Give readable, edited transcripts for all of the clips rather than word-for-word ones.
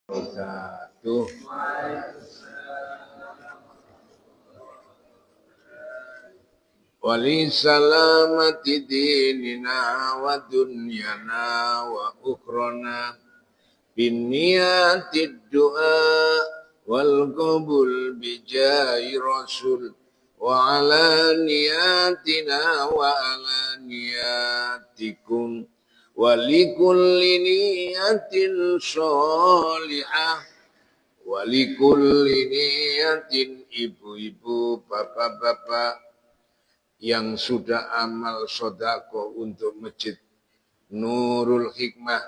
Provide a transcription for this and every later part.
Wabarakatuh. Wali salamati dinina wa dunyana wa ukhrana binniyatid du'a wal qabul bijahi rasul wa ala niyatina wa ala niyatikum wa likulli niyatin sholihah walikulli niyatin, ibu-ibu, bapak-bapak yang sudah amal sodako untuk masjid Nurul Hikmah,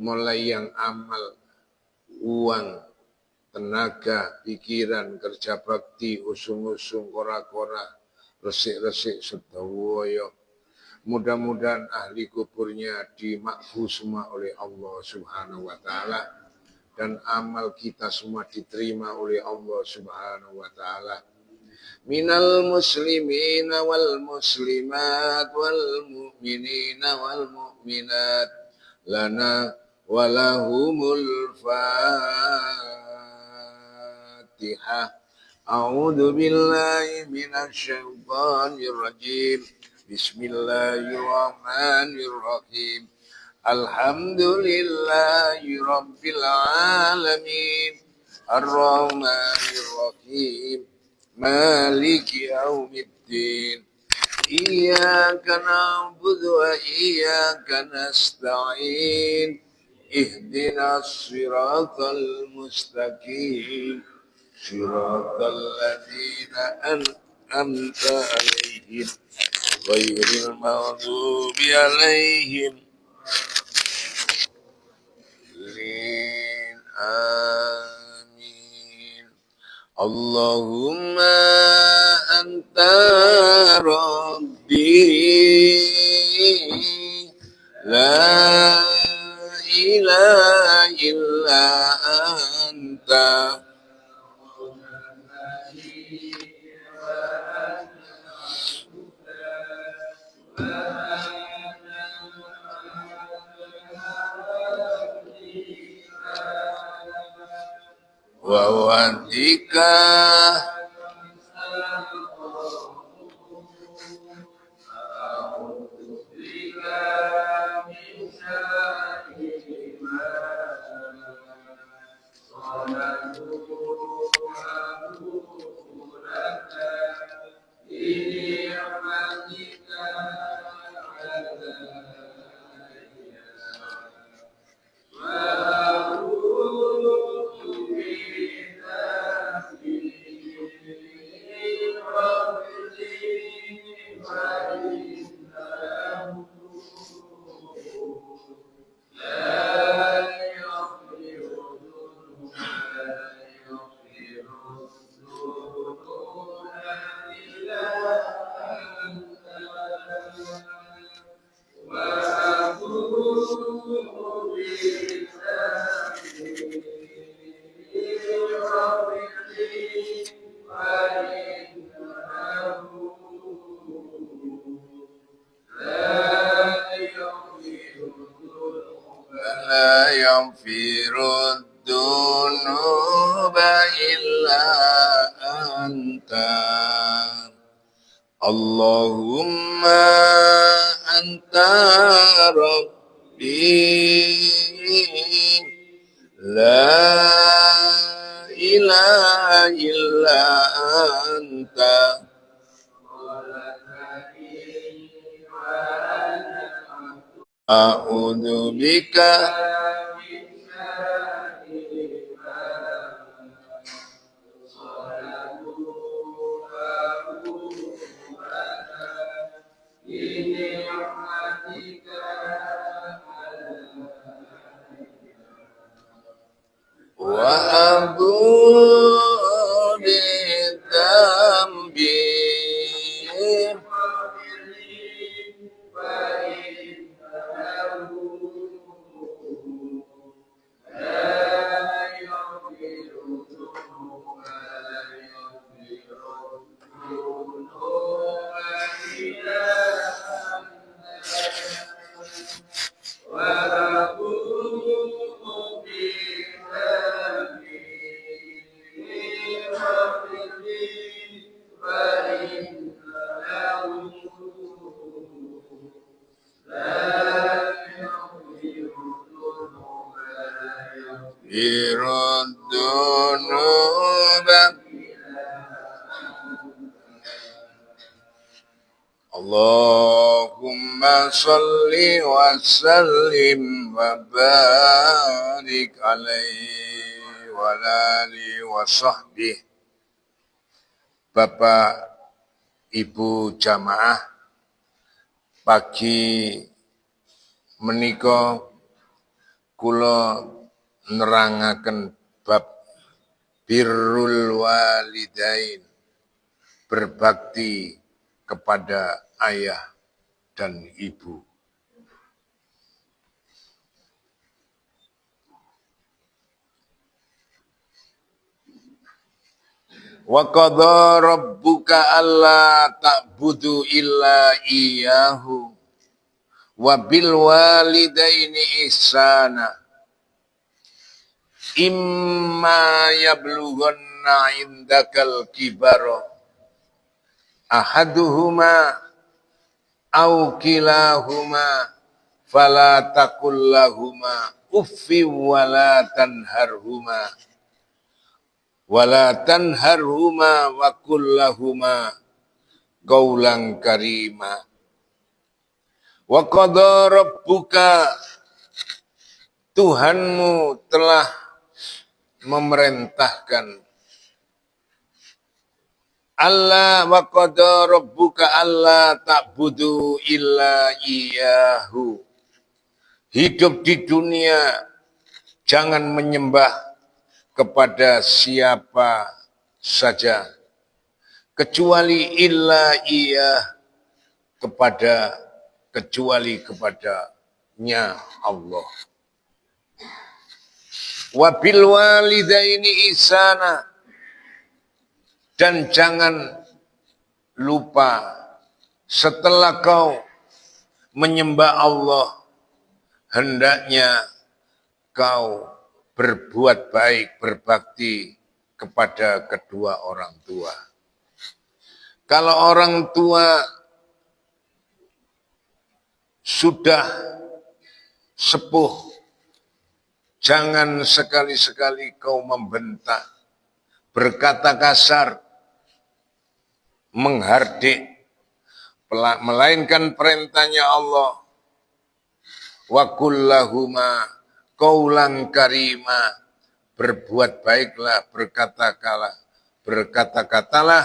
mulai yang amal uang, tenaga, pikiran, kerja bakti, usung-usung, kora-kora, resik-resik, sedawoyo. Mudah-mudahan ahli kuburnya dimakfu semua oleh Allah Subhanahu wa Ta'ala, dan amal kita semua diterima oleh Allah Subhanahu wa Ta'ala. Minal muslimina wal muslimat wal mu'minina wal mu'minat lana walahumul Fatihah. A'udzu billahi minasy syaithanir rajim. Bismillahirrahmanirrahim. Alhamdulillahi rabbil alamin. Ar-Rahmanir-Rahim. Maliki yaumiddin. Iyyaka na'budu wa iyyaka nasta'in. Ihdinas siratal mustaqim. Siratal ladzina an'amta 'alaihim ghairil maghdubi 'alaihim. Amin. Allahumma anta rabbi la ilaha illa anta wa wadika la yaghfirud dunuba illa anta. Allahumma anta rabbi la ilaha illa anta a'udzu bika wa abu dzambi Irudunuba Allahumma salli wa sallim wa barik alaihi wa alihi wa sahbihi. Bapak Ibu jamaah, pagi menika kula nerangaken bab birrul walidain, berbakti kepada ayah dan ibu. Wa qadha rabbuka alla ta'budu illa iyyahu wa bil walidaini ihsana imma yablughanna indakal kibara ahaduhuma aw kilahuma fala taqul lahuma uffi wala tanharhuma wa qul lahuma qaulan karima. Wa qadha rabbuka, Tuhanmu telah memerintahkan, Allah wa qadha rabbuka alla ta'budu illa iyyahu. Hidup di dunia jangan menyembah kepada siapa saja kecuali illa iyyah, kecuali kepadanya Allah. Wa bil walidaini ihsana, dan jangan lupa setelah kau menyembah Allah, hendaknya kau berbuat baik, berbakti kepada kedua orang tua. Kalau orang tua sudah sepuh, jangan sekali-sekali kau membentak, berkata kasar, menghardik, melainkan perintahnya Allah. Wa kullahuma qaulan karima, berbuat baiklah, berkata-katalah,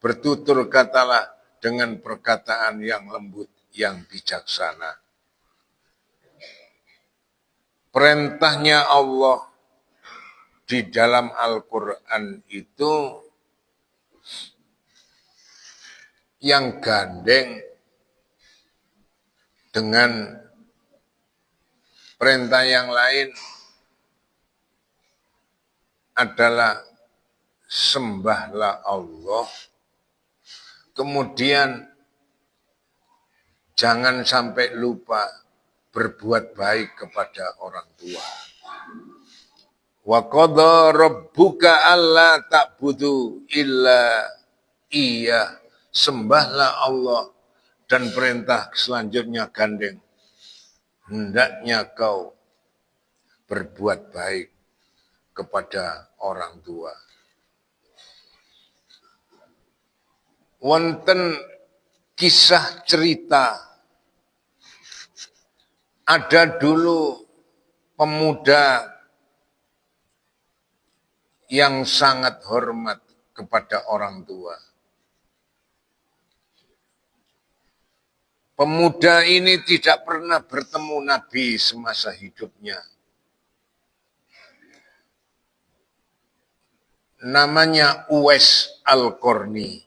bertutur katalah dengan perkataan yang lembut, yang bijaksana. Perintahnya Allah di dalam Al-Quran itu yang gandeng dengan perintah yang lain adalah sembahlah Allah, kemudian jangan sampai lupa berbuat baik kepada orang tua. Wa qadha rabbuka alla ta'budu illa iyyah. Sembahlah Allah, dan perintah selanjutnya gandeng, hendaknya kau berbuat baik kepada orang tua. Wonten kisah cerita, ada dulu pemuda yang sangat hormat kepada orang tua. Pemuda ini tidak pernah bertemu Nabi semasa hidupnya. Namanya Uwais Al-Qarni.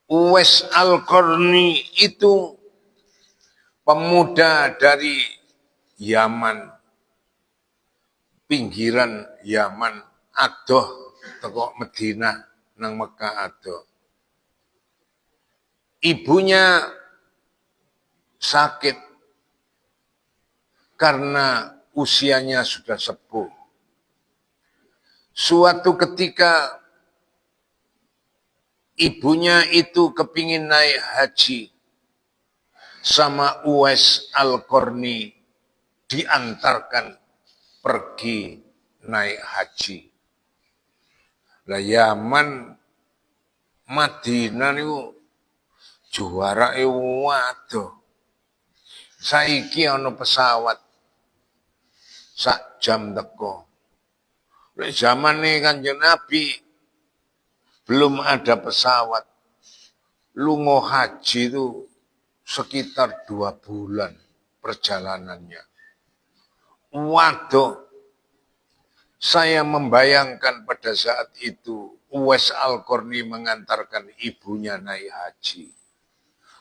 Uwais Al-Qarni itu pemuda dari Yaman, pinggiran Yaman, adoh teko Madinah nang Mekah adoh. Ibunya sakit karena usianya sudah sepuh. Suatu ketika ibunya itu kepingin naik haji sama Uwais Al-Qarni. diantarkan pergi naik haji. Lah Yaman Madinah niku juarake waduh. Saiki ana pesawat sak jam teko. Lek zamane Kanjeng Nabi belum ada pesawat. Lunga haji itu sekitar 2 bulan perjalanannya. Waduh, saya membayangkan pada saat itu Uwais Al-Qarni mengantarkan ibunya naik haji.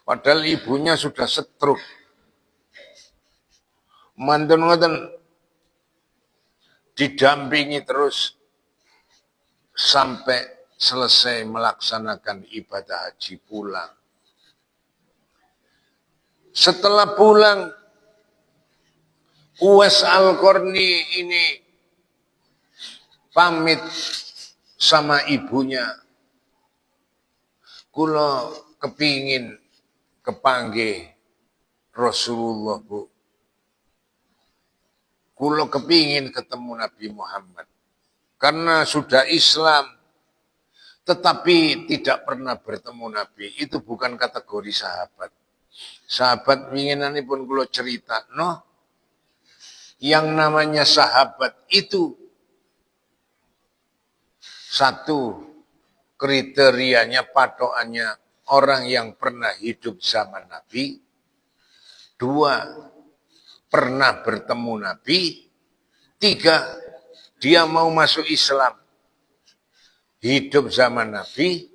Padahal ibunya sudah stroke. Mantun ngoten didampingi terus sampai selesai melaksanakan ibadah haji pulang. Setelah pulang, Uwais Al-Qarni ini pamit sama ibunya. Kula kepingin kepanggih Rasulullah, Bu. Kula kepingin ketemu Nabi Muhammad. Karena sudah Islam, tetapi tidak pernah bertemu Nabi. Itu bukan kategori sahabat. Sahabat winginanipun kula cerita, no? Yang namanya sahabat itu satu kriterianya, patokannya orang yang pernah hidup zaman Nabi. Dua, pernah bertemu Nabi. Tiga, dia mau masuk Islam. Hidup zaman Nabi,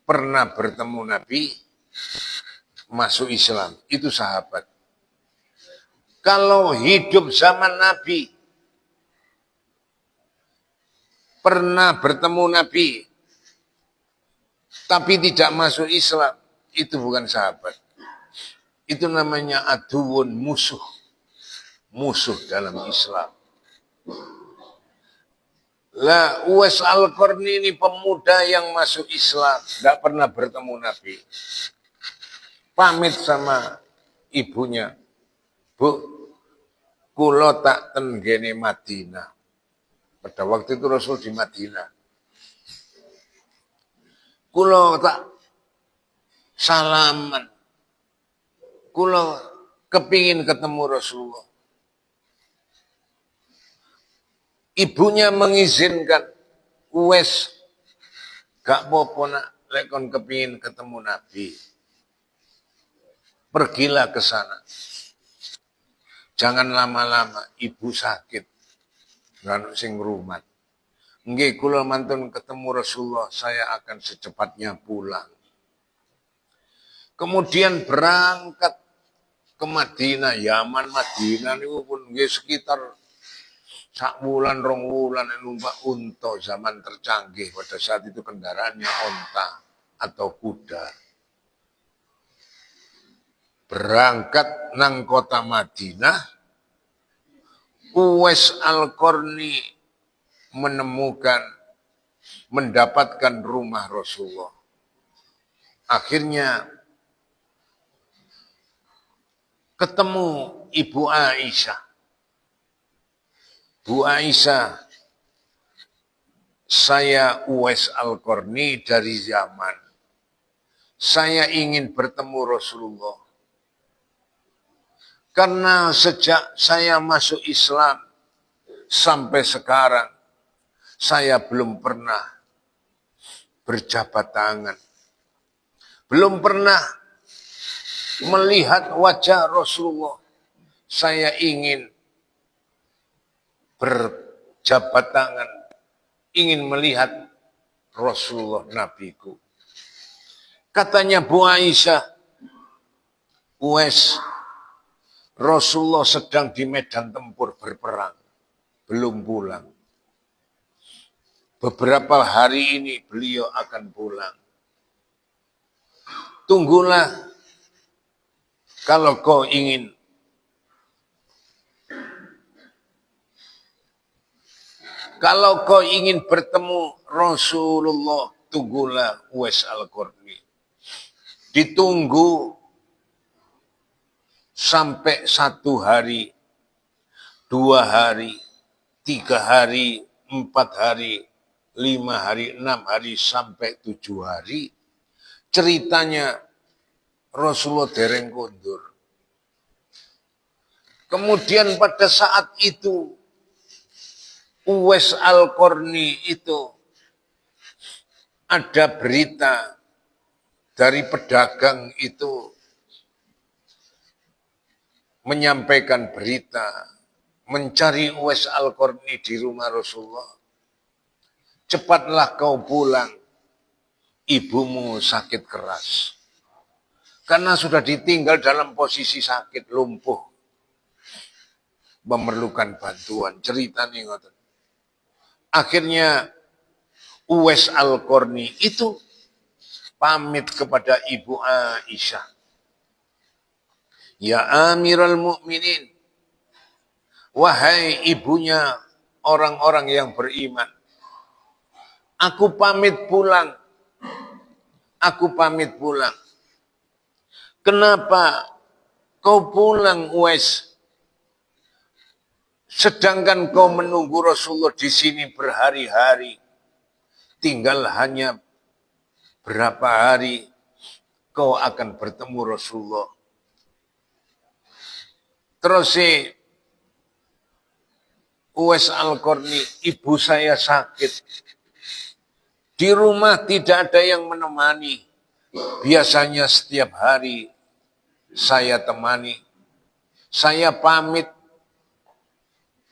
pernah bertemu Nabi, masuk Islam. Itu sahabat. Kalau hidup zaman Nabi, pernah bertemu Nabi, tapi tidak masuk Islam, itu bukan sahabat. Itu namanya aduun, musuh. Musuh dalam Islam. Lah Uwais Al-Qarni ini pemuda yang masuk Islam, tidak pernah bertemu Nabi. Pamit sama ibunya, Bu, kula tak tenggene Madinah. Pada waktu itu Rasul di Madinah. Kula tak salaman. Kula kepingin ketemu Rasulullah. Ibunya mengizinkan. Uwais, gak apa-apa nak, lek kon kepingin ketemu Nabi. Pergilah ke sana. Jangan lama-lama, ibu sakit. Gak sing rumat. Nggih, kula mantun ketemu Rasulullah, saya akan secepatnya pulang. Kemudian berangkat ke Madinah, Yaman Madinah niku pun nggih sekitar sak wulan rong wulan numpak unta, zaman tercanggih pada saat itu kendaraannya onta atau kuda. Berangkat nang kota Madinah, Uwais Al-Qarni mendapatkan rumah Rasulullah. Akhirnya ketemu Ibu Aisyah. Bu Aisyah, saya Uwais Al-Qarni dari Yaman. Saya ingin bertemu Rasulullah. Karena sejak saya masuk Islam sampai sekarang, saya belum pernah berjabat tangan. Belum pernah melihat wajah Rasulullah. Saya ingin berjabat tangan, ingin melihat Rasulullah Nabiku. Katanya Bu Aisyah, Uwais, Rasulullah sedang di medan tempur berperang, belum pulang. Beberapa hari ini beliau akan pulang. Tunggulah, kalau kau ingin bertemu Rasulullah, tunggulah Uwais Al-Qarni. Ditunggu sampai 1 hari 2 hari, 3 hari, 4 hari, 5 hari, 6 hari, sampai 7 hari. Ceritanya Rasulullah dereng kondur. Kemudian pada saat itu Uwais Al-Qarni itu ada berita dari pedagang itu menyampaikan berita mencari Uwais Al-Qarni di rumah Rasulullah. Cepatlah kau pulang, ibumu sakit keras. Karena sudah ditinggal dalam posisi sakit, lumpuh, memerlukan bantuan. Cerita nih ngoten. Akhirnya Uwais Al-Qarni itu pamit kepada Ibu Aisyah. Ya Amirul Mukminin, wahai ibunya orang-orang yang beriman, aku pamit pulang. Aku pamit pulang. Kenapa kau pulang, Uwais? Sedangkan kau menunggu Rasulullah di sini berhari-hari. Tinggal hanya berapa hari kau akan bertemu Rasulullah. Terus Uwais Al-Qarni, ibu saya sakit. Di rumah tidak ada yang menemani. Biasanya setiap hari saya temani. Saya pamit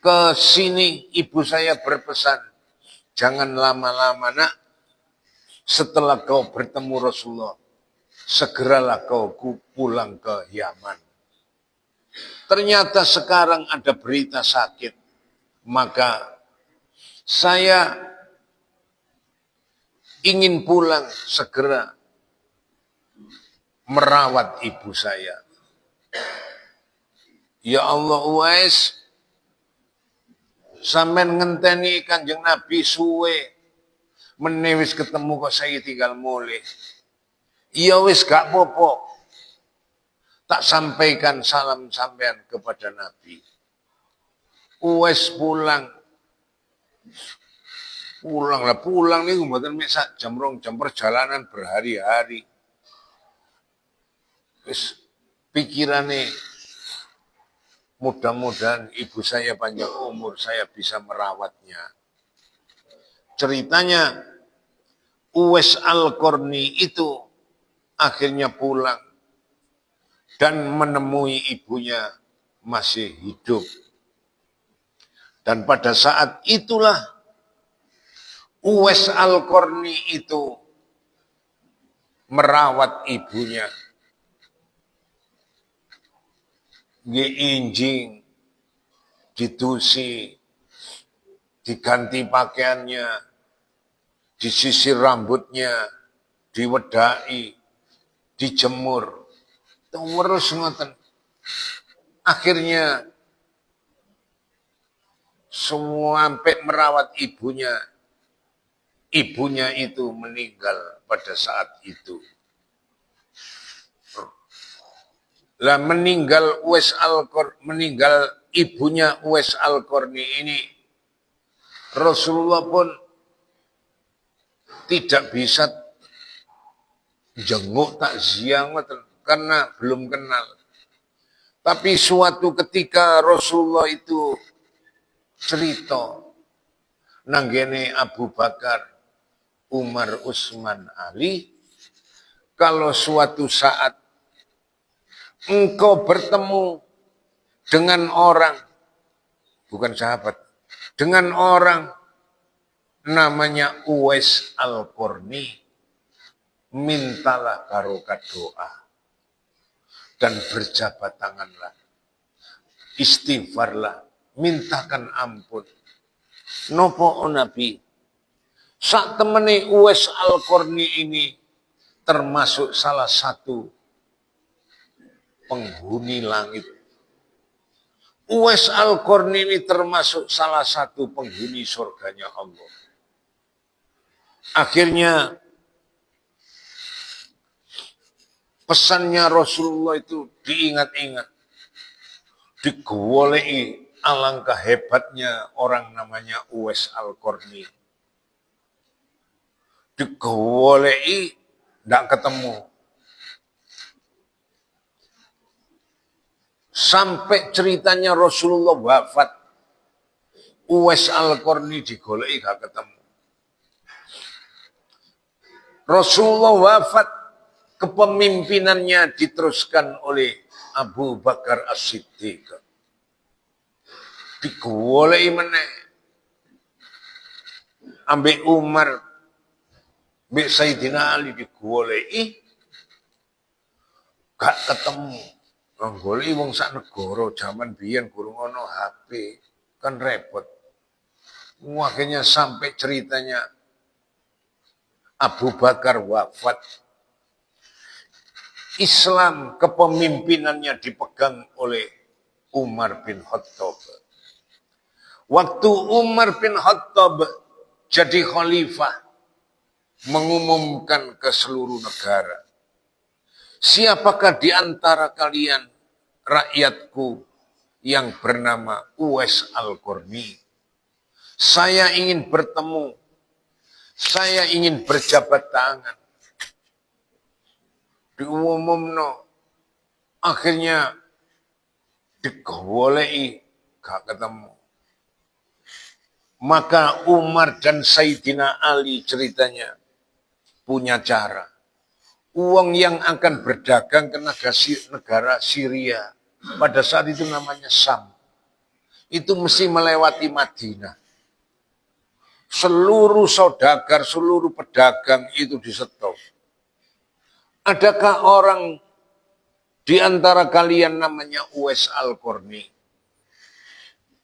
ke sini, ibu saya berpesan, jangan lama-lama nak, setelah kau bertemu Rasulullah, segeralah kau pulang ke Yaman. Ternyata sekarang ada berita sakit, maka saya ingin pulang segera merawat ibu saya. Ya Allah, Uwais, sampean ngenteni Kanjeng Nabi suwe, menewis ketemu kok saya tinggal mulai. Ya wis gak popo. Tak sampaikan salam sampean kepada Nabi. Uwais pulang. Pulang nih mboten mek jam 2 jam perjalanan berhari-hari. Wis pikirane mudah-mudahan ibu saya panjang umur, saya bisa merawatnya. Ceritanya Uwais Al-Qarni itu akhirnya pulang dan menemui ibunya masih hidup. Dan pada saat itulah Uwais Al-Qarni itu merawat ibunya. Diinjing, ditusi, diganti pakaiannya, disisir rambutnya, diwedai, dijemur. Terus ngoten. Akhirnya sampai merawat ibunya. Ibunya itu meninggal pada saat itu. Lah meninggal ibunya Uwais Al-Qarni ini, Rasulullah pun tidak bisa jenguk takziah karena belum kenal. Tapi suatu ketika Rasulullah itu cerita nanggene Abu Bakar, Umar, Utsman, Ali, kalau suatu saat engkau bertemu dengan orang, bukan sahabat, dengan orang namanya Uwais Al-Qarni, mintalah karokat doa dan berjabat tanganlah, istighfarlah, mintakan ampun. Nopo Nabi, sak temene Uwais Al-Qarni ini termasuk salah satu penghuni langit. Uwais Al-Qarni ini termasuk salah satu penghuni surganya Allah. Akhirnya pesannya Rasulullah itu diingat-ingat, digoleki Alangkah hebatnya orang namanya Uwais Al-Qarni. Digoleki ndak ketemu. Sampai ceritanya Rasulullah wafat, Uwais Al-Qarni digoleki gak ketemu. Rasulullah wafat, kepemimpinannya diteruskan oleh Abu Bakar As-Siddiq. Digoleki meneh ambek Umar, ambek Sayyidina Ali digoleki gak ketemu. Goleki wong sak negara zaman biyen gurung ono HP, kan repot. Akhirnya sampai ceritanya Abu Bakar wafat, Islam kepemimpinannya dipegang oleh Umar bin Khattab. Waktu Umar bin Khattab jadi khalifah, mengumumkan ke seluruh negara, siapakah di antara kalian rakyatku yang bernama Uwais Al-Qarni? Saya ingin bertemu, saya ingin berjabat tangan. Diumumno, akhirnya digoleki gak ketemu. Maka Umar dan Sayyidina Ali ceritanya punya cara. Uang yang akan berdagang ke negara Syria, pada saat itu namanya Syam, itu mesti melewati Madinah. Seluruh saudagar, seluruh pedagang itu disetop. Adakah orang di antara kalian namanya Uwais Al-Qarni?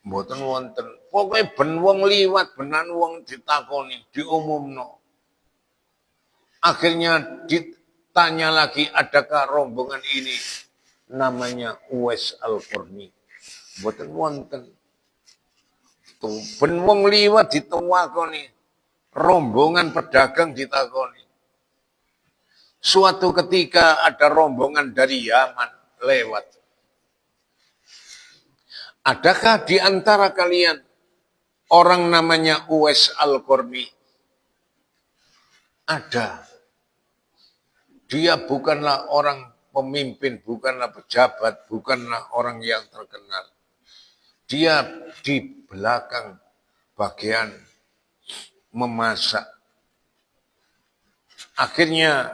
Mboten wonten. Pokoknya ben wong liwat, benan wong ditakoni, diumumno. Akhirnya ditanya lagi, adakah rombongan ini namanya Uwais Al-Qarni? Mboten wonten. Ben wong liwat ditewakoni, rombongan pedagang ditakoni. Suatu ketika ada rombongan dari Yaman lewat. Adakah di antara kalian orang namanya Uwais Al-Qarni? Ada. Dia bukanlah orang pemimpin, bukanlah pejabat, bukanlah orang yang terkenal. Dia di belakang bagian memasak. Akhirnya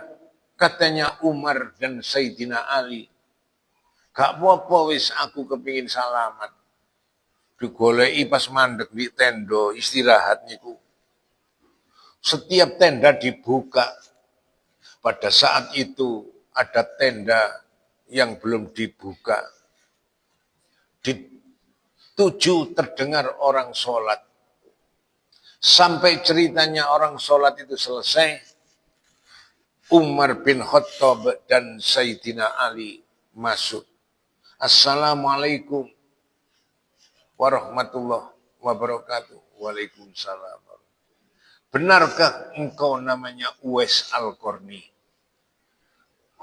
katanya Umar dan Sayyidina Ali, gak apa-apa wis aku kepingin salaman. Digoleki pas mandek di tenda istirahat niku. Setiap tenda dibuka. Pada saat itu ada tenda yang belum dibuka. Dituju terdengar orang sholat. Sampai ceritanya orang sholat itu selesai, Umar bin Khattab dan Sayyidina Ali masuk. Assalamualaikum warahmatullahi wabarakatuh. Waalaikumsalam. Benarkah engkau namanya Uwais Al-Qarni?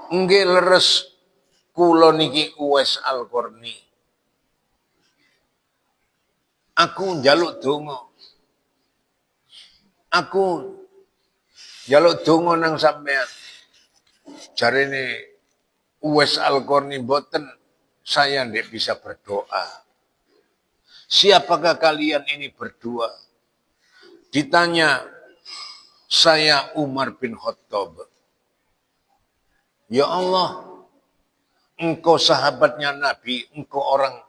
Nggih leres, kula niki Uwais Al-Qarni. Aku njaluk donga. Aku njaluk donga nang sampean. Jarene Uwais Al-Qarni, mboten, saya ndak bisa berdoa. Siapakah kalian ini berdua? Ditanya, saya Umar bin Khattab. Ya Allah, engkau sahabatnya Nabi, engkau orang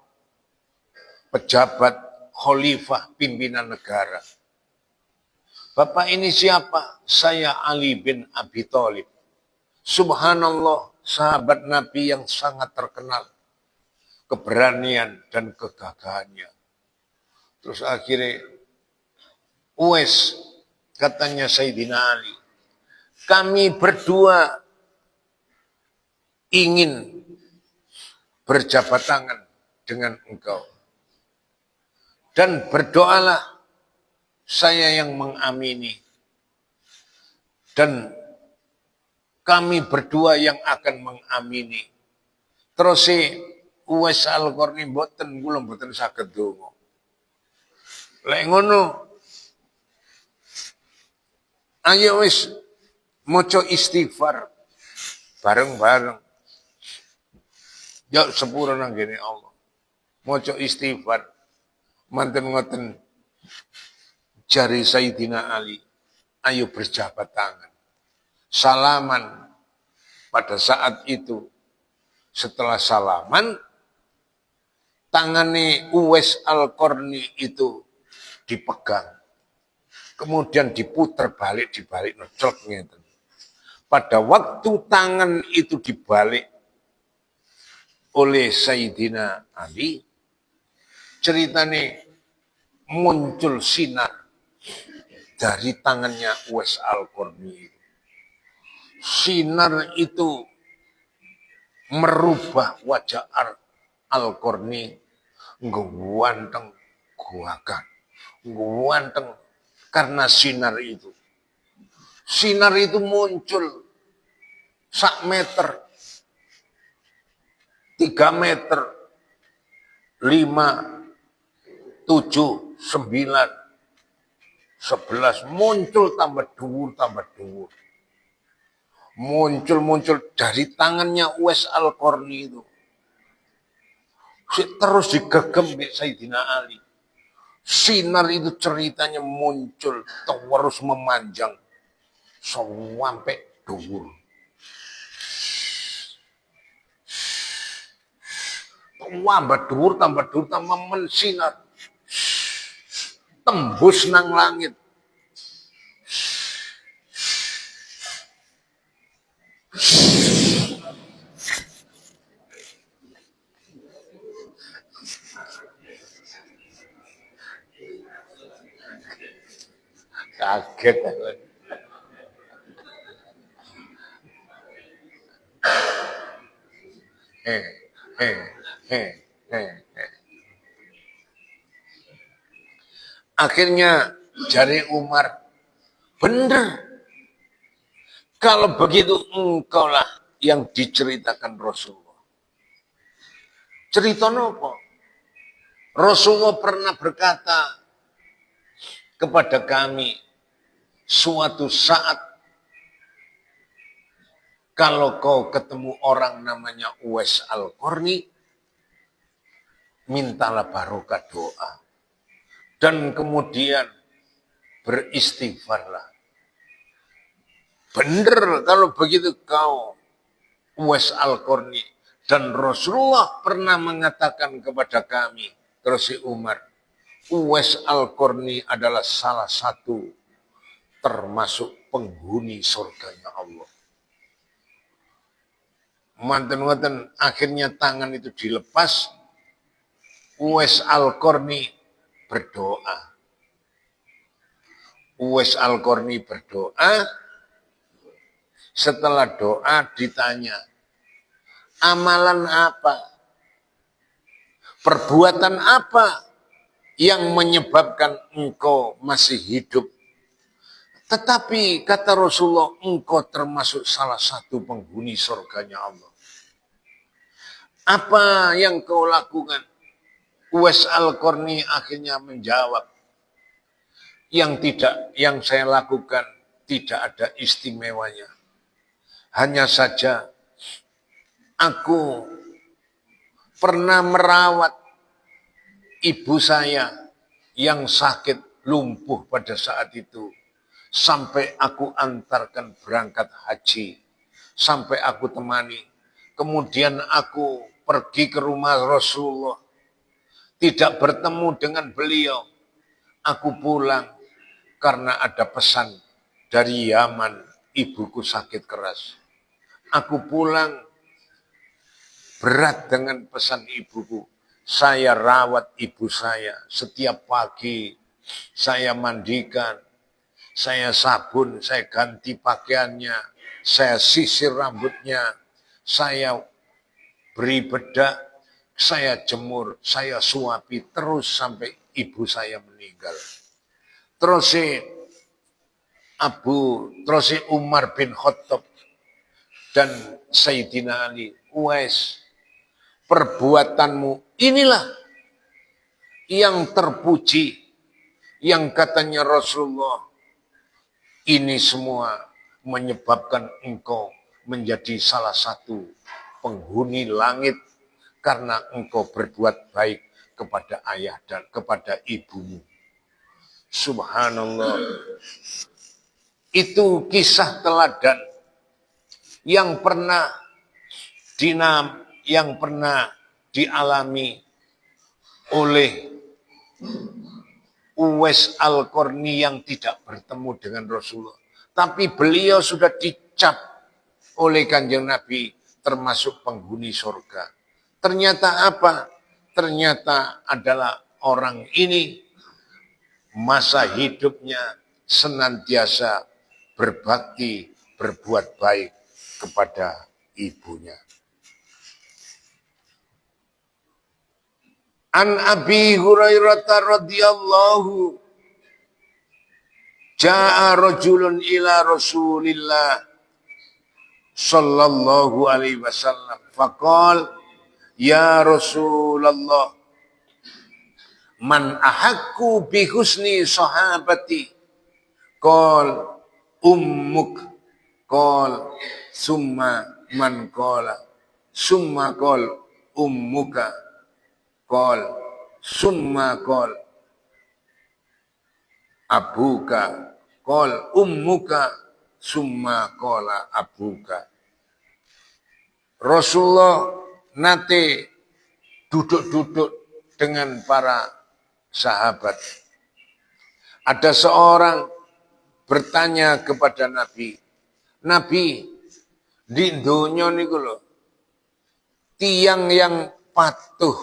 pejabat, khalifah, pimpinan negara. Bapak ini siapa? Saya Ali bin Abi Thalib. Subhanallah, sahabat Nabi yang sangat terkenal. Keberanian dan kegagahannya. Terus akhirnya, Uwais, katanya Sayyidina Ali, kami berdua ingin berjabat tangan dengan engkau. Dan berdoalah, saya yang mengamini. Dan kami berdua yang akan mengamini. Terus Uwais Al-Qarni mboten, kula mboten saged donga. Lek ngono ayo wis maca istighfar bareng-bareng. Ya sepura nang ngene Allah. Maca istighfar manten ngoten jari Sayyidina Ali. Ayo berjabat tangan. Salaman pada saat itu. Setelah salaman, tangane Uwais Al-Qarni itu dipegang. Kemudian diputar balik, dibalik, ngeclok ngeten. Pada waktu tangan itu dibalik oleh Sayyidina Ali, ceritanya muncul sinar dari tangannya Uwais Al-Qarni. Sinar itu merubah wajah Al-Qarni ngguanteng guakan. Ngguanteng karena sinar itu. Sinar itu muncul 1 meter, 3 meter, 5, 7, 9, 11 muncul tambah dhuwur. Muncul dari tangannya Uwais Al-Qarni itu. Terus digegem Sayyidina Ali. Sinar itu ceritanya muncul terus memanjang sampai dhuwur. Tambah dhuwur, tambah mensinar. Tembus nang langit. Kaget. Akhirnya jari Umar, bener. Kalau begitu engkaulah yang diceritakan Rasulullah. Cerita apa? Rasulullah pernah berkata kepada kami, suatu saat kalau kau ketemu orang namanya Uwais Al-Qarni, mintalah barokah doa. Dan kemudian beristighfarlah. Benar kalau begitu kau Uwais Al-Qarni. Dan Rasulullah pernah mengatakan kepada kami, terus si Umar, Uwais Al-Qarni adalah salah satu termasuk penghuni surganya Allah. Manten-manten akhirnya tangan itu dilepas, Uwais Al-Qarni berdoa. Uwais Al-Qarni berdoa, setelah doa ditanya, amalan apa? Perbuatan apa yang menyebabkan engkau masih hidup? Tetapi kata Rasulullah, engkau termasuk salah satu penghuni surganya Allah. Apa yang kau lakukan? Uwais Al-Qarni akhirnya menjawab, yang saya lakukan tidak ada istimewanya. Hanya saja aku pernah merawat ibu saya yang sakit lumpuh pada saat itu. Sampai aku antarkan berangkat haji. Sampai aku temani. Kemudian aku pergi ke rumah Rasulullah. Tidak bertemu dengan beliau. Aku pulang karena ada pesan dari Yaman. Ibuku sakit keras. Aku pulang berat dengan pesan ibuku. Saya rawat ibu saya. Setiap pagi saya mandikan. Saya sabun, saya ganti pakaiannya. Saya sisir rambutnya. Saya beri bedak. Saya jemur. Saya suapi terus sampai ibu saya meninggal. Terus Umar bin Khattab dan Sayyidina Ali, Uwais, perbuatanmu inilah yang terpuji, yang katanya Rasulullah, ini semua menyebabkan engkau menjadi salah satu penghuni langit karena engkau berbuat baik kepada ayah dan kepada ibumu. Subhanallah. Itu kisah teladan yang pernah dialami oleh Uwais Al-Qarni yang tidak bertemu dengan Rasulullah. Tapi beliau sudah dicap oleh Kanjeng Nabi termasuk penghuni surga. Ternyata apa? Ternyata adalah orang ini masa hidupnya senantiasa berbakti, berbuat baik kepada ibunya. An Abi Hurairah radhiyallahu ja'a rajulun ila Rasulillah sallallahu alaihi wasallam faqal ya Rasulullah man ahakku bi husni sahabati qal ummuk qal summa man qala summa qal ummuka qal summa qal abuka qal ummuka summa qala abuka. Rasulullah nate duduk-duduk dengan para sahabat. Ada seorang bertanya kepada Nabi, Nabi, di dunia niku lho, tiang yang patuh,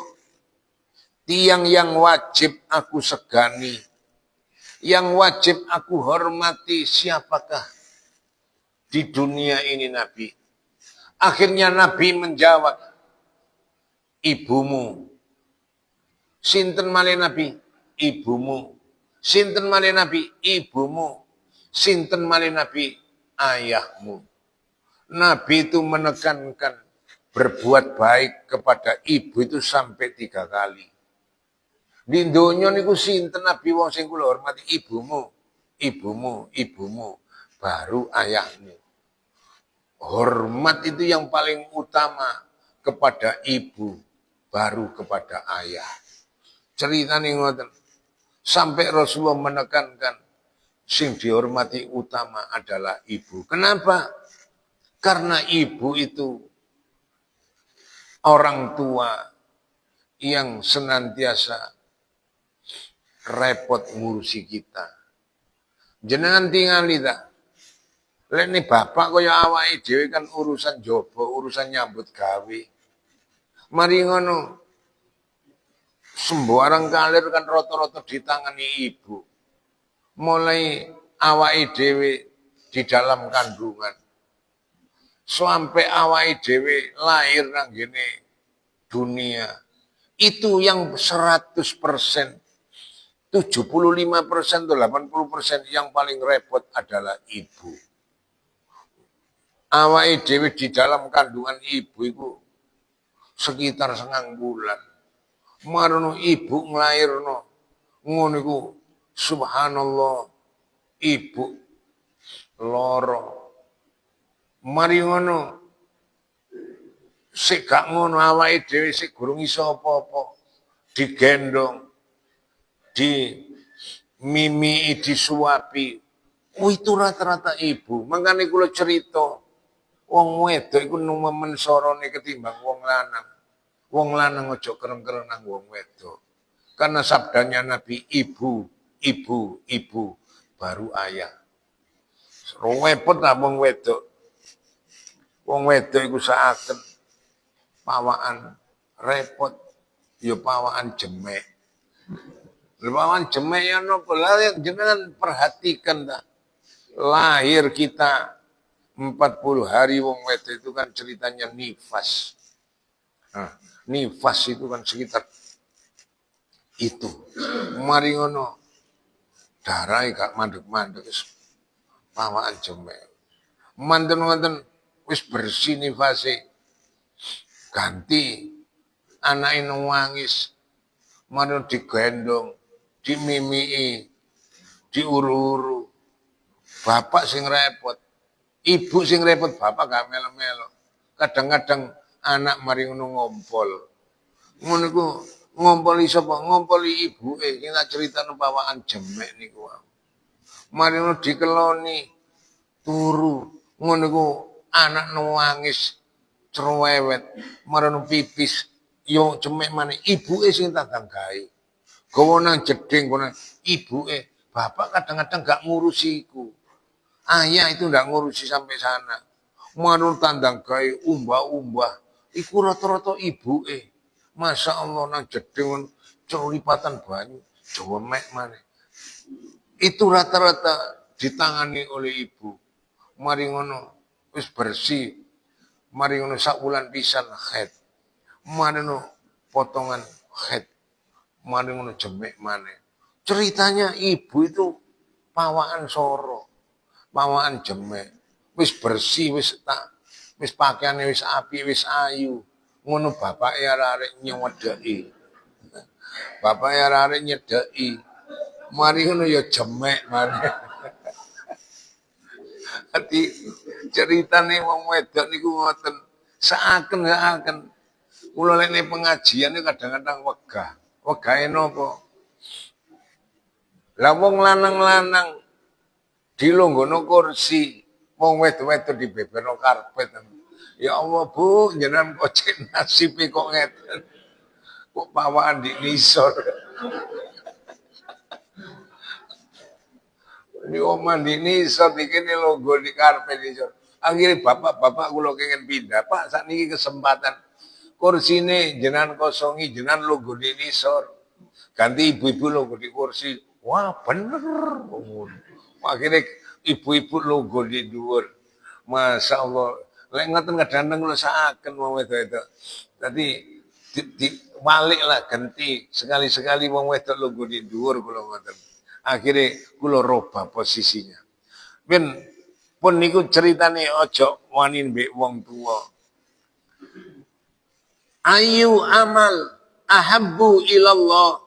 tiang yang wajib aku segani, yang wajib aku hormati, siapakah di dunia ini Nabi? Akhirnya Nabi menjawab, ibumu. Sinten malih Nabi? Ibumu. Sinten malih Nabi? Ibumu. Sinten malih Nabi? Ayahmu. Nabi itu menekankan berbuat baik kepada ibu itu sampai 3 kali. Di dunia niku sinten Nabi wong sing kula hormati? Ibumu. Ibumu, ibumu, baru ayahmu. Hormat itu yang paling utama kepada ibu, baru kepada ayah. Cerita nih ngoten. Sampai Rasulullah menekankan sing dihormati utama adalah ibu. Kenapa? Karena ibu itu orang tua yang senantiasa repot ngurusi kita. Jenengan tinggal kita. Lek nih bapak kaya awake dhewe kan urusan jobo, urusan nyambut gawe. Mari ngono. Sembarang kalir kan rata-rata ditangani ibu. Mulai awake dhewe di dalam kandungan. Sampai awake dhewe lahir nang gene dunia. Itu yang 100%. 75% atau 80% yang paling repot adalah ibu. Awake dhewe di dalam kandungan ibu itu sekitar 9 bulan. Marono ibu nglairno ngono iku subhanallah ibu loro. Mari ngono sik gak ngono awake dhewe sik gurung iso apa-apa. Digendong, di mimi disuapi. Oh itu rata-rata ibu. Makanya kula cerita wong wedok iku nemen sorone ketimbang wong lanang. Wong lanang ojo kereng-kereng nang wong wedok. Karena sabdanya Nabi ibu, ibu, ibu, baru ayah. Repot lah wong wedok. Wong wedok iku saaken pawaan repot, ya pawaan jemek. Pawaan jemek ya nopo lah jenengan perhatikan dah. Lahir kita 40 hari wong wedok itu kan ceritanya nifas. Nah, nifas itu kan sekitar itu. Mari ngono darah gak mandek-mandek pawaan jemek. Manten-manten wis bersih nifase ganti anake nangis, marino digendong, dimimii, diuru-uru. Bapak sing repot, ibu sing repot, bapak gak melo-melo. Kadang-kadang anak mari ngono ngompol. Ngono iku ngompoli sapa? Ngompoli ibuke. Sing tak critakno pawaan jemek niku. Mari ngono dikeloni turu. Ngono iku anak nangis cerewet, marano pipis. Yo jemek maneh ibuke sing tandang gawe. Gawa nang jeding kono ibuke. Bapak kadang-kadang gak ngurusi iku. Ayah itu gak ngurusi sampai sana. Manut tandang gawe umbah-umbah. Iku rata-rata ibuke. Masya Allah nang jeding celipatan banyu. Jemek maneh. Itu rata-rata ditangani oleh ibu. Mari ngono wis bersih. Mari ngono sak wulan pisan haid. Mari ngono potongan haid. Mari ngono jemek maneh. Ceritanya ibu itu pawaan soro. Pawaan jemek. Wis bersih wis pakaiane wis apik wis ayu. Ngono bapak ya arek nyewedeki. Bapak ya arek nyedeki. Mari ngono ya jemek maneh. Ati ceritane wong wedok niku ngoten. Seaken-aken kula lek pengajian kadang-kadang wegah. Wegahe napa? Lah wong lanang-lanang dilonggono kursi, wong wedok-wedok dibeberno karpet. Ya Allah, Bu, jenengan kok cek nasibe kok ngeten. Kok pawaan di nisor. Ini omah di nisor dikene logo di karpet nisor. Akhirnya bapak-bapak kula kenging pindah. Pak, sakniki kesempatan kursine jenengan kosongi, jenengan logo di nisor. Ganti ibu-ibu logo di kursi. Wah, bener. Akhirnya ibu-ibu logo di dhuwur. Masya Allah. Lek ngoten kadang-kadang kula sakaken wong wedok-wedok. Dadi walik lah ganti sekali-sekali wong wedok logo di dhuwur kula ngoten. Akhirnya kula robah posisinya. Ben pun niku ceritane ojo wani mbek wong tuwa. Ayu amal ahabbu ilallah.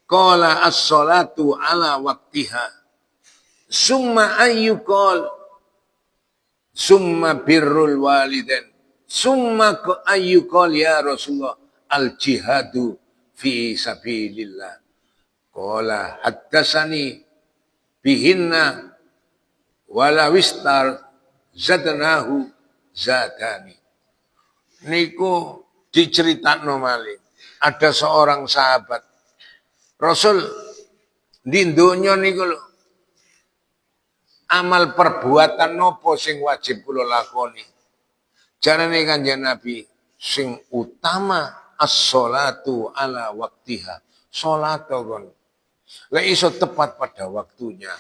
Qala as-salatu ala waktiha. Summa ayyuqal. Summa birrul walidain. Summa ayyuqal ya Rasulullah. Al-jihadu fi sabilillah. Qala haddasani bihinna walawistar zadnahu zadani. Niku diceritakno malih. Ada seorang sahabat Rasul di donya niku lho. Amal perbuatan nopo sing wajib kula lakoni. Jarane Kanjeng Nabi sing utama as-sholatu ala waktiha. Salat kon. Lek iso tepat pada waktunya.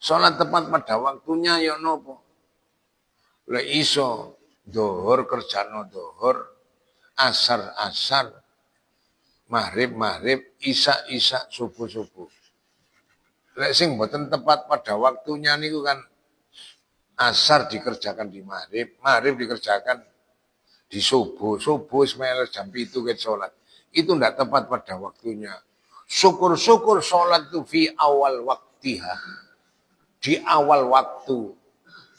Salat tepat pada waktunya ya nopo? Lek iso dhuhur kerjano dhuhur, asar, maghrib, isya, subuh. Lek sing mboten tepat pada waktunya niku kan asar dikerjakan di maghrib dikerjakan di subuh semel jam 7 ke salat. Itu ndak tepat pada waktunya. Syukur-syukur salat itu fi awal waktiha. Di awal waktu.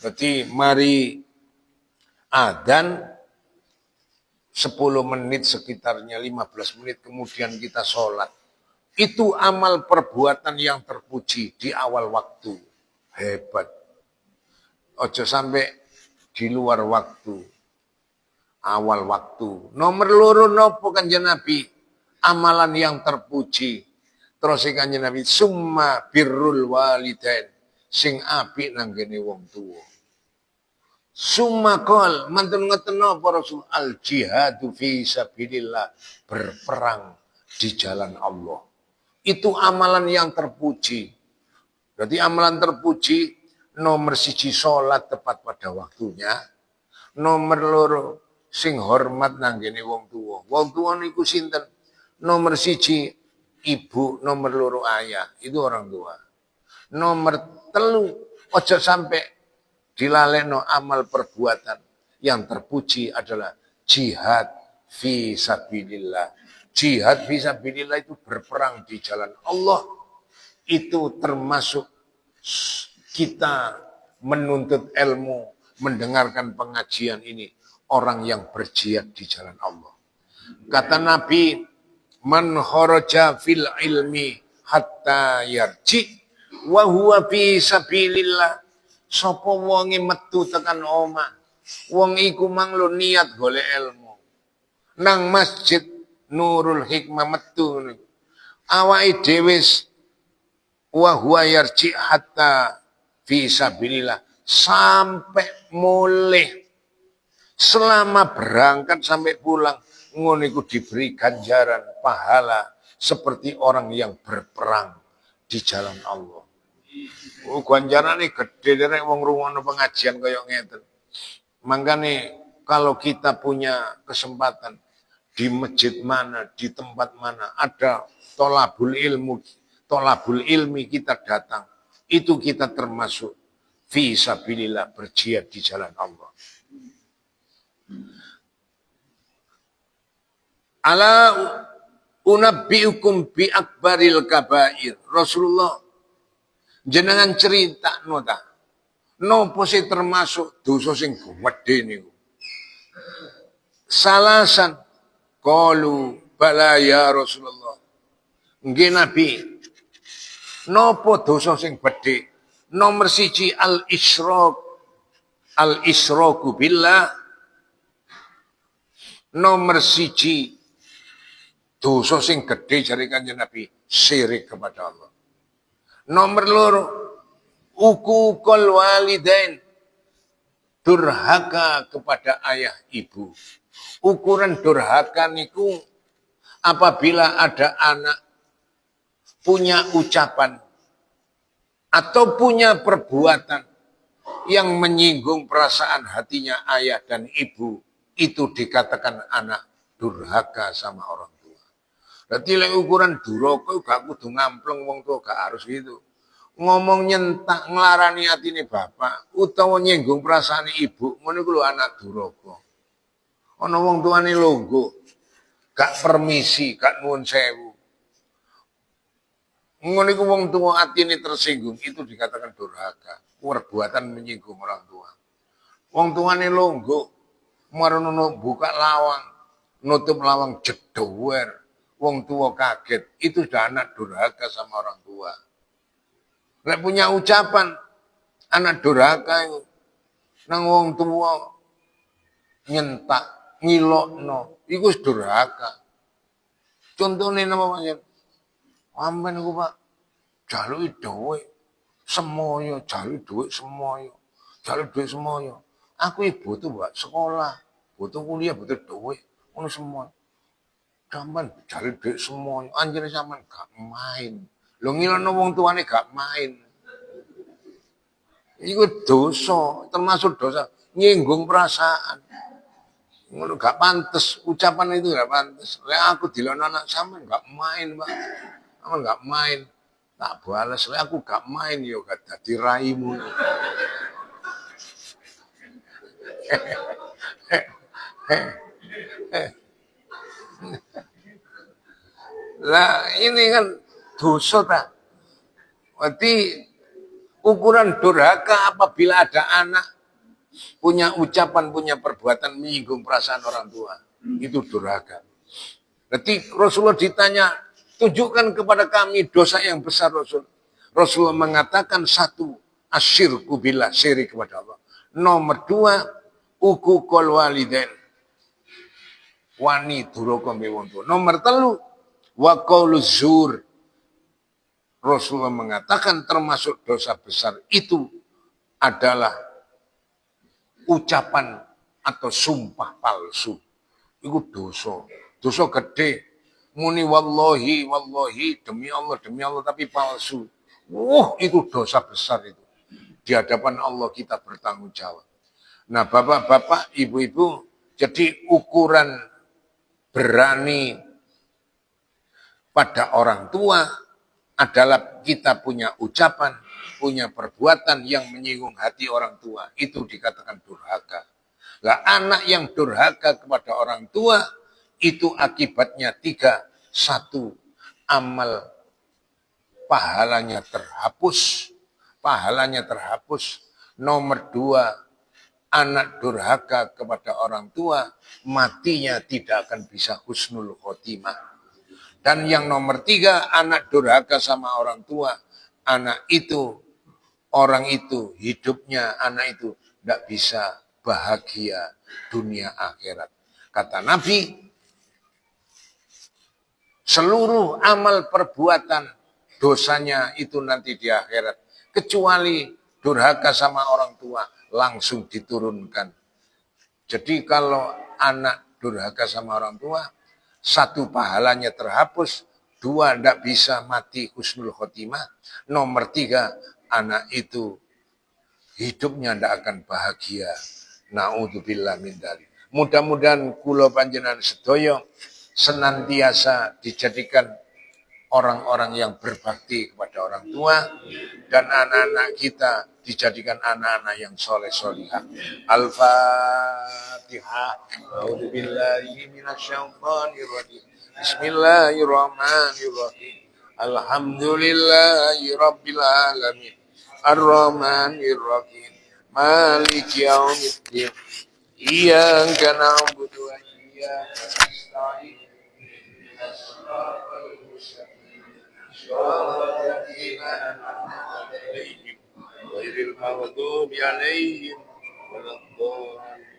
Berarti mari adzan 10 menit sekitarnya 15 menit kemudian kita sholat. Itu amal perbuatan yang terpuji di awal waktu. Hebat. Ojo sampai di luar waktu. Awal waktu. Nomor loro nopo Kanjeng Nabi? Amalan yang terpuji. Terus Kanjeng Nabi summa birrul walidain. Sing apik nang kene wong tuwa. Summa qol mantun ngoten napa Rasul al jihadu fi sabilillah, berperang di jalan Allah. Itu amalan yang terpuji. Berarti amalan terpuji nomor 1 salat tepat pada waktunya. Nomor loro sing hormat nang kene wong tuwa. Wong tuwa niku sinten? Nomor 1 ibu, nomor loro ayah. Itu orang tua. Nomor 3 ojo sampai dilalekno amal perbuatan yang terpuji adalah jihad fi sabilillah. Jihad fi sabilillah itu berperang di jalan Allah. Itu termasuk kita menuntut ilmu, mendengarkan pengajian ini. Orang yang berjihad di jalan Allah. Kata Nabi, man kharaja fil ilmi hatta yarji wa huwa fi sabilillah. Sapa wonge metu tekan omah, wong iku manglo niat golek ilmu. Nang masjid Nurul Hikmah metu awake dhewe wa huwa yarji hatta fi sabilillah sampai mulih. Selama berangkat sampai pulang, ngono iku diberi ganjaran pahala seperti orang yang berperang di jalan Allah. Oh, ganjarane gede derek wong rungono pengajian kaya ngeten. Makanya kalau kita punya kesempatan di masjid mana, di tempat mana ada tolabul ilmi kita datang, itu kita termasuk fi sabilillah, berjihad di jalan Allah. Ala unabbiukum bi akbaril kabair. Rasulullah jenengan cerita nota. Nopo sing termasuk dosa sing gedhe niku. Salasan qalu bala ya Rasulullah. Nggih Nabi. Nopo dosa sing gedhe? Nomor 1 al-isyraku billah. Nomor 1 dosa sing gedhe jare Kanjeng Nabi, syirik kepada Allah. Nomor 2, uququl walidain, durhaka kepada ayah ibu. Ukuran durhaka niku apabila ada anak punya ucapan atau punya perbuatan yang menyinggung perasaan hatinya ayah dan ibu, itu dikatakan anak durhaka sama orang tua. Berarti lek ukuran durhaka gak kudu ngampleng wong tua, gak harus gitu. Ngomong nyentak nglarani atine bapak utawa nyinggung perasaan ibu, ngono iku lho anak durhaka. Ana wong tuane longgo, gak permisi, gak nuwun sewu. Ngono iku wong tua atine tersinggung, itu dikatakan durhaka. Perbuatan menyinggung orang tua. Wong tuane longgo, marono buka lawang, nutup lawang jedower. Wong tua kaget, itu sudah anak durhaka sama orang tua. Lek punya ucapan, anak durhaka itu. Nang wong tua nyentak, ngilokno, iku durhaka. Contohnya nama macam, amben ku Pak, jaluki dhuwit semoyo, jaluki dhuwit semoyo, jaluki dhuwit semoyo. Aku butuh buat sekolah, butuh kuliah, butuh dhuwit, ngono semoyo. Sampeyan jare dhek semoyo, anjene sampean gak main. Lho ngilono wong tuane gak main. Iku dosa, termasuk dosa nyinggung perasaan. Ngono gak pantes, ucapan itu gak pantes. Lek aku dilono anak sampean gak main, Pak. Sampean gak main. Tak balas, lek aku gak main yo gak dadi raimu. Lah ini kan dosa tak. Berarti ukuran durhaka apabila ada anak punya ucapan, punya perbuatan menyinggung perasaan orang tua. Itu durhaka. Berarti Rasulullah ditanya, tunjukkan kepada kami dosa yang besar Rasul. Rasulullah mengatakan 1, asyirku billah, syirik kepada Allah. Nomor 2, uququl walidain. Wani durhaka mbek wong tua. Nomor 3, wa qauluz zur. Rasulullah mengatakan termasuk dosa besar itu adalah ucapan atau sumpah palsu. Itu dosa. Dosa gede. Muni wallahi, wallahi, demi Allah, tapi palsu. Itu dosa besar itu. Di hadapan Allah kita bertanggung jawab. Nah, bapak-bapak, ibu-ibu, jadi ukuran berani pada orang tua adalah kita punya ucapan, punya perbuatan yang menyinggung hati orang tua. Itu dikatakan durhaka. Lah anak yang durhaka kepada orang tua, itu akibatnya 3. 1, amal pahalanya terhapus. Pahalanya terhapus. Nomor 2, anak durhaka kepada orang tua, matinya tidak akan bisa husnul khotimah. Dan yang nomor 3, anak durhaka sama orang tua, anak itu, orang itu, hidupnya anak itu tidak bisa bahagia dunia akhirat. Kata Nabi, seluruh amal perbuatan dosanya itu nanti di akhirat. Kecuali durhaka sama orang tua, langsung diturunkan. Jadi kalau anak durhaka sama orang tua, 1, pahalanya terhapus, 2, tidak bisa mati husnul khotimah, nomor 3, anak itu hidupnya tidak akan bahagia. Na'udzubillah min dzalik. Mudah-mudahan kula panjenengan sedaya senantiasa dijadikan orang-orang yang berbakti kepada orang tua, dan anak-anak kita dijadikan anak-anak yang soleh solihah. Al-Fatihah. A'udzubillahi minasyaitonirrajim. Bismillahirrahmanirrahim. Alhamdulillahi rabbil alamin. Ar-Rahmanir-Rahim. Maliki yaumiddin. Iyyaka na'budu wa iyyaka nasta'in. غير المغضوب عليهم ولا الضالين.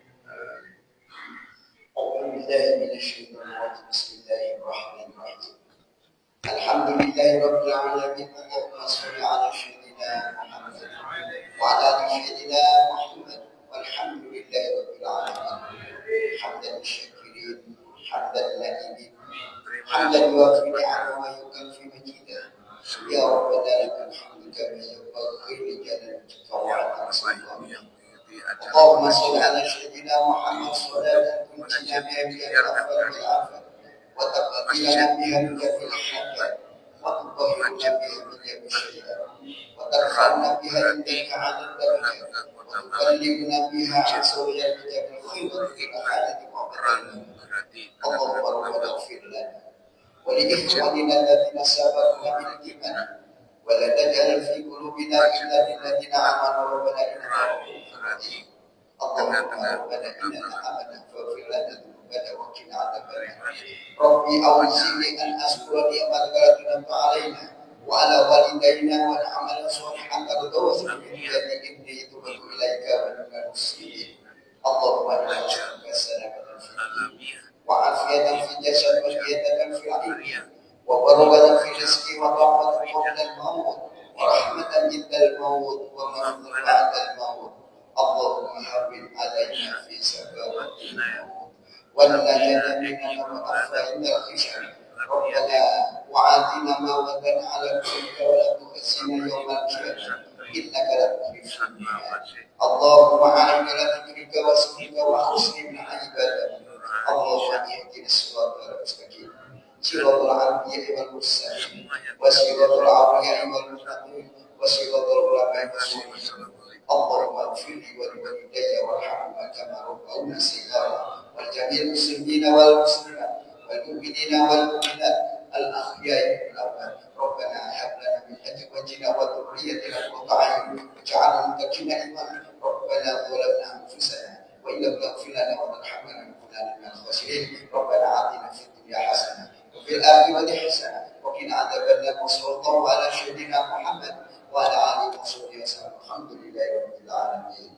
أعوذ بالله من الشيطان الرجيم. بسم الله الرحمن الرحيم. الحمد لله رب العالمين. اللهم صل على سيدنا محمد وعلى آل سيدنا محمد والحمد لله رب العالمين. حمدا للشاكرين حمدا للنائبين حمدا يوافي نعمه ويكفي مجيده. يا ربنا لك الحمد كما ينبغي لجلالك وعظمتك سلطانك. اللهم صل على سيدنا محمد صلاة تنجينا بها من الآفات والآفات وتقضينا بها من جميع الحاجات وتطهرنا بها من جميع الشيئات وترفعنا بها عندك على الدرجات وتبلغنا بها عز وجل بجميع الخير في حالة وقتنا. اللهم ربنا اغفر لنا ولإخواننا الذين سبقونا بالإيمان ولا تجعل في قلوبنا غلا للذين آمنوا ربنا إنك رؤوف رحيم. اللهم ربنا إننا آمنا فاغفر لنا ذنوبنا وقنا عذاب النار. ربي أوزعني أن أشكر نعمتك التي أنعمت علينا وعلى والدينا ونعمل صالحا ترضاه إني تبت إليك ومن المسلمين. اللهم إنا نسألك السلامة في الدين وعافية في الجسد وزيادة في العلم وبركة في الرزق وطعمة قبل الموت ورحمة عند الموت ومغفرة بعد الموت. اللهم هون علينا في سكرات الموت والنجاة من المعرفة عند الخشب. ربنا وعاتنا ما وعدنا على رسلك ولا تخزنا يوم القيامة إنك لا تخلف الميعاد. اللهم أعنا على ذكرك وشكرك وحسن عبادتك. اللهم اهدنا الصراط المستقيم صراط الأنبياء والمرسلين وصراط الأولياء والمتقين وصراط العلماء والصالحين. اللهم اغفر لي ولوالدي وارحمهما كما ربونا صغارا ولجميع المسلمين والمسلمات والمؤمنين والمؤمنات الأحياء والأموات. ربنا هب لنا من أزواجنا وذريتنا قرة أعين واجعلنا متقين إماما. ربنا ظلمنا أنفسنا وإن لم تغفر لنا وترحمنا لنكونن من الخاسرين. ربنا آتنا في الدنيا حسنة وفي الآخرة حسنة وقنا عذاب النار. وصلى الله على سيدنا محمد وعلى آله وصحبه وسلم. الحمد لله رب العالمين.